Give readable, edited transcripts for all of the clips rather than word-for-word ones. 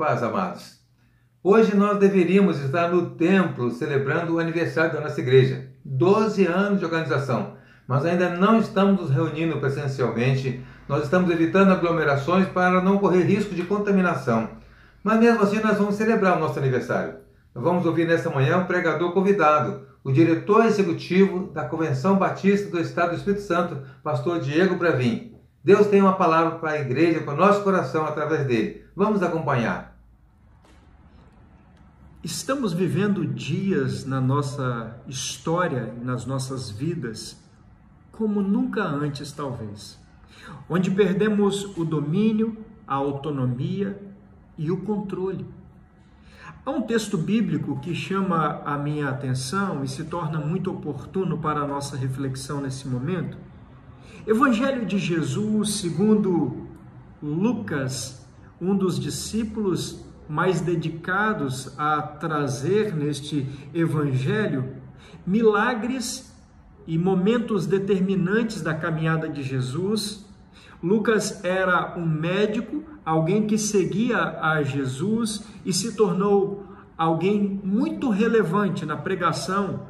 paz, amados. Hoje nós deveríamos estar no templo celebrando o aniversário da nossa igreja. 12 anos de organização, mas ainda não estamos nos reunindo presencialmente. Nós estamos evitando aglomerações para não correr risco de contaminação. Mas mesmo assim nós vamos celebrar o nosso aniversário. Nós vamos ouvir nesta manhã um pregador convidado, o diretor executivo da Convenção Batista do Estado do Espírito Santo, pastor Diego Bravin. Deus tem uma palavra para a igreja, para o nosso coração através dele. Vamos acompanhar. Estamos vivendo dias na nossa história, nas nossas vidas, como nunca antes talvez, onde perdemos o domínio, a autonomia e o controle. Há um texto bíblico que chama a minha atenção e se torna muito oportuno para a nossa reflexão nesse momento. Evangelho de Jesus, segundo Lucas, um dos discípulos mais dedicados a trazer neste evangelho milagres e momentos determinantes da caminhada de Jesus. Lucas era um médico, alguém que seguia a Jesus e se tornou alguém muito relevante na pregação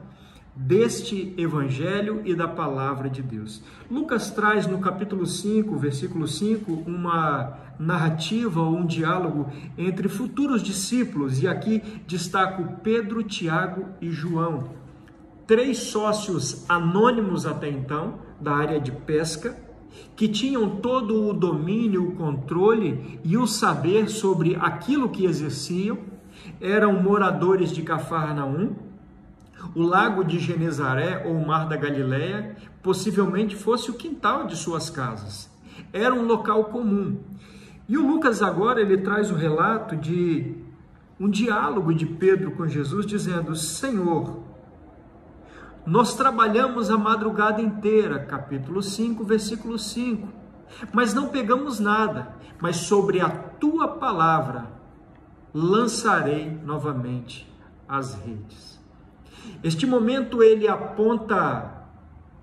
deste evangelho e da palavra de Deus. Lucas traz no capítulo 5, versículo 5, uma narrativa ou um diálogo entre futuros discípulos, e aqui destaco Pedro, Tiago e João, 3 sócios anônimos até então, da área de pesca, que tinham todo o domínio, o controle e o saber sobre aquilo que exerciam, eram moradores de Cafarnaum. O lago de Genezaré ou o mar da Galileia possivelmente fosse o quintal de suas casas. Era um local comum. E o Lucas agora ele traz o relato de um diálogo de Pedro com Jesus dizendo: Senhor, nós trabalhamos a madrugada inteira, capítulo 5, versículo 5, mas não pegamos nada, mas sobre a tua palavra lançarei novamente as redes. Este momento ele aponta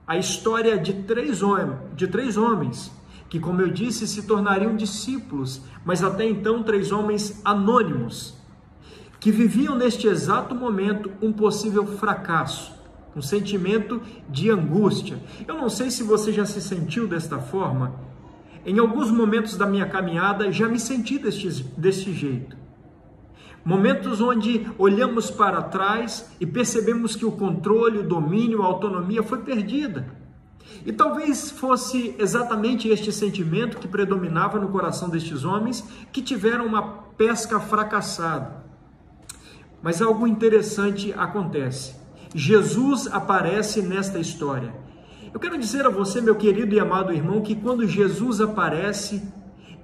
a história de três homens, que, como eu disse, se tornariam discípulos, mas até então 3 homens anônimos, que viviam neste exato momento um possível fracasso, um sentimento de angústia. Eu não sei se você já se sentiu desta forma. Em alguns momentos da minha caminhada já me senti deste jeito. Momentos onde olhamos para trás e percebemos que o controle, o domínio, a autonomia foi perdida. E talvez fosse exatamente este sentimento que predominava no coração destes homens que tiveram uma pesca fracassada. Mas algo interessante acontece. Jesus aparece nesta história. Eu quero dizer a você, meu querido e amado irmão, que quando Jesus aparece,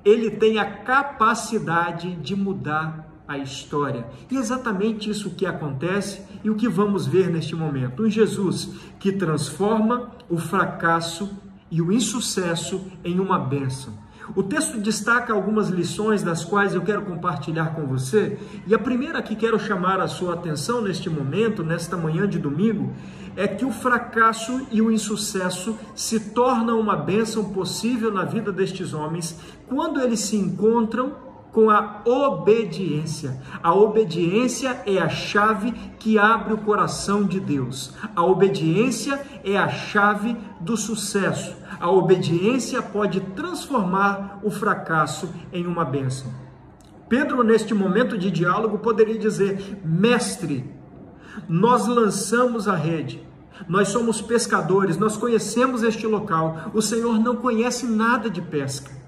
ele tem a capacidade de mudar a história. E é exatamente isso que acontece e o que vamos ver neste momento. Um Jesus que transforma o fracasso e o insucesso em uma bênção. O texto destaca algumas lições das quais eu quero compartilhar com você, e a primeira que quero chamar a sua atenção neste momento, nesta manhã de domingo, é que o fracasso e o insucesso se tornam uma bênção possível na vida destes homens quando eles se encontram com a obediência. A obediência é a chave que abre o coração de Deus. A obediência é a chave do sucesso. A obediência pode transformar o fracasso em uma bênção. Pedro, neste momento de diálogo, poderia dizer: Mestre, nós lançamos a rede, nós somos pescadores, nós conhecemos este local, o Senhor não conhece nada de pesca.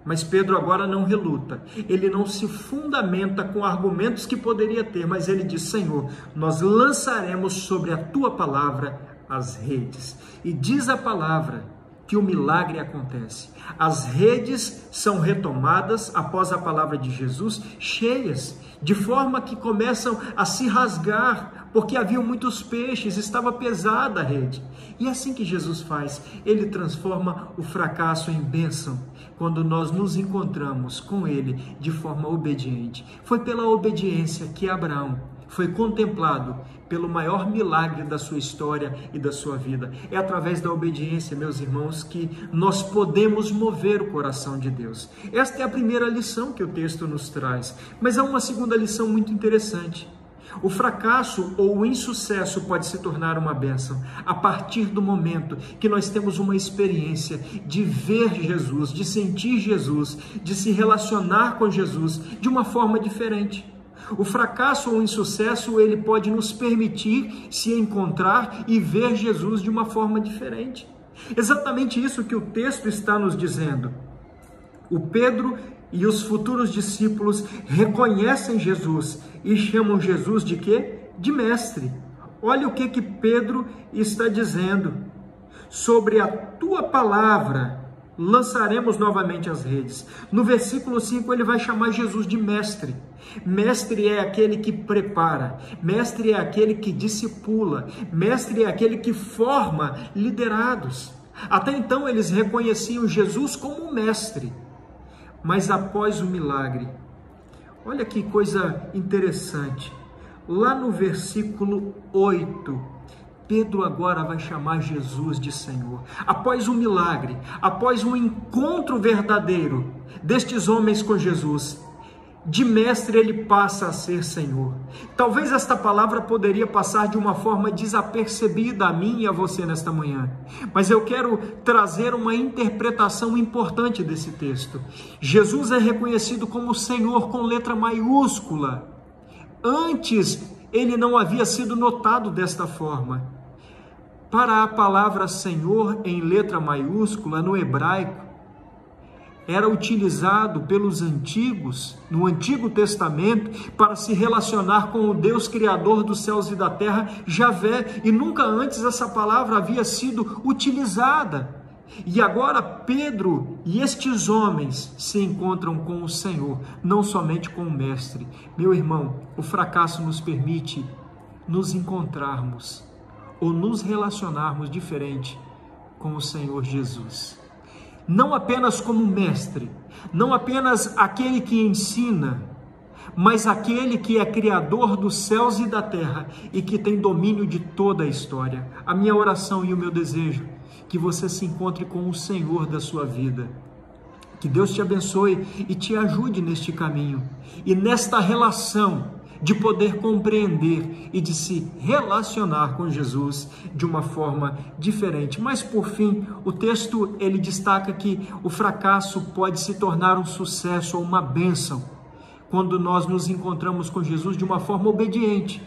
Mas Pedro agora não reluta, ele não se fundamenta com argumentos que poderia ter, mas ele diz: Senhor, nós lançaremos sobre a tua palavra as redes. E diz a palavra que o milagre acontece. As redes são retomadas após a palavra de Jesus, cheias, de forma que começam a se rasgar, porque haviam muitos peixes, estava pesada a rede. E é assim que Jesus faz, ele transforma o fracasso em bênção, quando nós nos encontramos com ele de forma obediente. Foi pela obediência que Abraão, foi contemplado pelo maior milagre da sua história e da sua vida. É através da obediência, meus irmãos, que nós podemos mover o coração de Deus. Esta é a primeira lição que o texto nos traz. Mas há uma segunda lição muito interessante. O fracasso ou o insucesso pode se tornar uma bênção a partir do momento que nós temos uma experiência de ver Jesus, de sentir Jesus, de se relacionar com Jesus de uma forma diferente. O fracasso ou o insucesso, ele pode nos permitir se encontrar e ver Jesus de uma forma diferente. Exatamente isso que o texto está nos dizendo. O Pedro e os futuros discípulos reconhecem Jesus e chamam Jesus de quê? De mestre. Olha o que Pedro está dizendo. Sobre a tua palavra lançaremos novamente as redes. No versículo 5 ele vai chamar Jesus de mestre. Mestre é aquele que prepara, mestre é aquele que discipula, mestre é aquele que forma liderados. Até então eles reconheciam Jesus como mestre. Mas após o milagre, olha que coisa interessante, lá no versículo 8, Pedro agora vai chamar Jesus de Senhor. Após o milagre, após um encontro verdadeiro destes homens com Jesus, de mestre ele passa a ser Senhor. Talvez esta palavra poderia passar de uma forma desapercebida a mim e a você nesta manhã, mas eu quero trazer uma interpretação importante desse texto. Jesus é reconhecido como Senhor com letra maiúscula. Antes ele não havia sido notado desta forma. Para a palavra Senhor em letra maiúscula no hebraico, era utilizado pelos antigos, no Antigo Testamento, para se relacionar com o Deus Criador dos céus e da terra, Javé, e nunca antes essa palavra havia sido utilizada. E agora Pedro e estes homens se encontram com o Senhor, não somente com o Mestre. Meu irmão, o fracasso nos permite nos encontrarmos ou nos relacionarmos diferente com o Senhor Jesus. Não apenas como mestre, não apenas aquele que ensina, mas aquele que é criador dos céus e da terra e que tem domínio de toda a história. A minha oração e o meu desejo, que você se encontre com o Senhor da sua vida. Que Deus te abençoe e te ajude neste caminho e nesta relação de poder compreender e de se relacionar com Jesus de uma forma diferente. Mas por fim, o texto ele destaca que o fracasso pode se tornar um sucesso ou uma bênção quando nós nos encontramos com Jesus de uma forma obediente.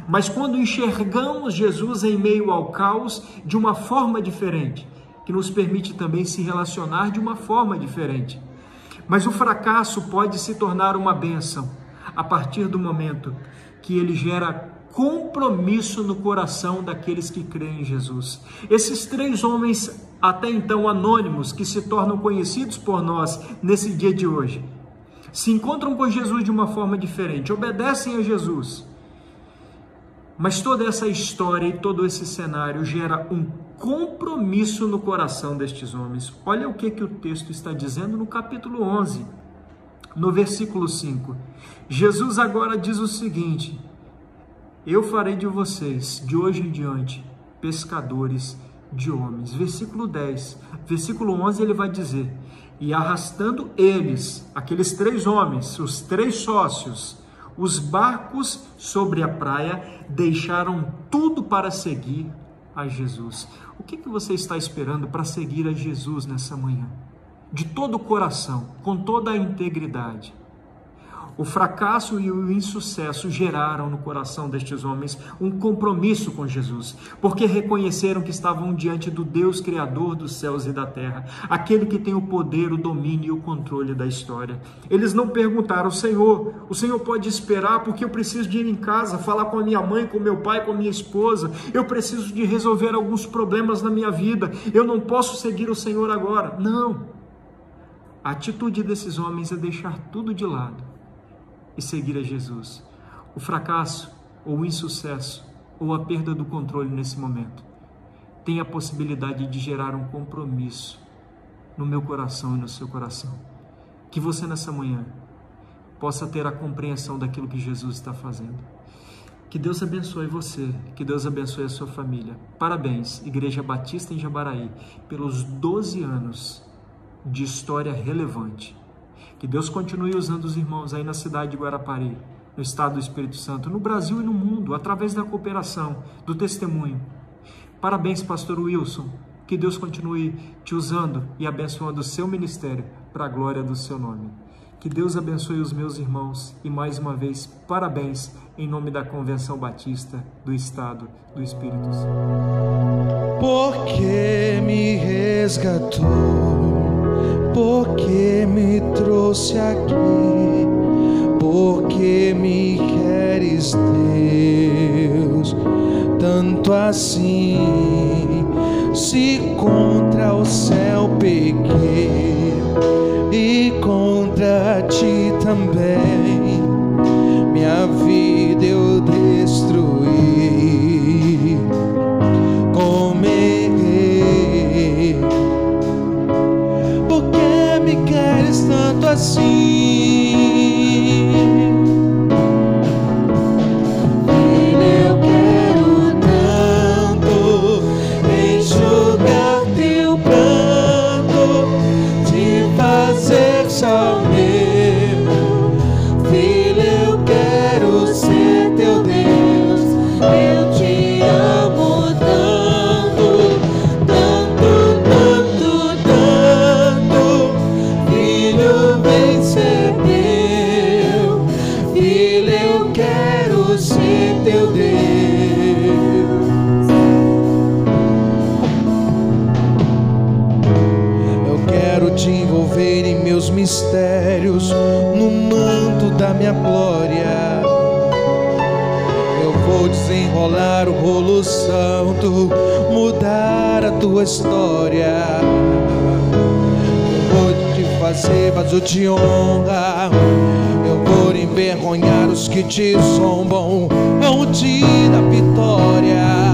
Mas quando enxergamos Jesus em meio ao caos de uma forma diferente, que nos permite também se relacionar de uma forma diferente. Mas o fracasso pode se tornar uma bênção a partir do momento que ele gera compromisso no coração daqueles que creem em Jesus. Esses três homens, até então anônimos, que se tornam conhecidos por nós nesse dia de hoje, se encontram com Jesus de uma forma diferente, obedecem a Jesus. Mas toda essa história e todo esse cenário gera um compromisso no coração destes homens. Olha o que o texto está dizendo no capítulo 11. No versículo 5, Jesus agora diz o seguinte: eu farei de vocês, de hoje em diante, pescadores de homens. Versículo 10, versículo 11 ele vai dizer: e arrastando eles, aqueles três homens, os três sócios, os barcos sobre a praia, deixaram tudo para seguir a Jesus. O que você está esperando para seguir a Jesus nessa manhã? De todo o coração, com toda a integridade. O fracasso e o insucesso geraram no coração destes homens um compromisso com Jesus, porque reconheceram que estavam diante do Deus Criador dos céus e da terra, aquele que tem o poder, o domínio e o controle da história. Eles não perguntaram: Senhor, o Senhor pode esperar porque eu preciso de ir em casa, falar com a minha mãe, com meu pai, com a minha esposa, eu preciso de resolver alguns problemas na minha vida, eu não posso seguir o Senhor agora. Não. A atitude desses homens é deixar tudo de lado e seguir a Jesus. O fracasso, ou o insucesso, ou a perda do controle nesse momento, tem a possibilidade de gerar um compromisso no meu coração e no seu coração. Que você nessa manhã possa ter a compreensão daquilo que Jesus está fazendo. Que Deus abençoe você, que Deus abençoe a sua família. Parabéns, Igreja Batista em Jabaraí, pelos 12 anos de história relevante. Que Deus continue usando os irmãos aí na cidade de Guarapari, no estado do Espírito Santo, no Brasil e no mundo, através da cooperação, do testemunho. Parabéns, pastor Wilson. Que Deus continue te usando e abençoando o seu ministério para a glória do seu nome. Que Deus abençoe os meus irmãos e, mais uma vez, parabéns em nome da Convenção Batista do Estado do Espírito Santo. Porque me resgatou, porque me trouxe aqui, porque me queres, Deus, tanto assim. Se contra o céu pequei e contra ti também, minha vida eu destruí com errei. Porque me queres tanto assim? Só meu filho, eu quero ser teu Deus. Eu te amo tanto, tanto, tanto, tanto. Filho, vem ser meu. Filho, eu quero ser teu Deus. Eu quero te envolver em meus mistérios, no manto da minha glória. Eu vou desenrolar o rolo santo, mudar a tua história. Eu vou te fazer vaso de honra, eu vou envergonhar os que te zombam, vou te dar vitória.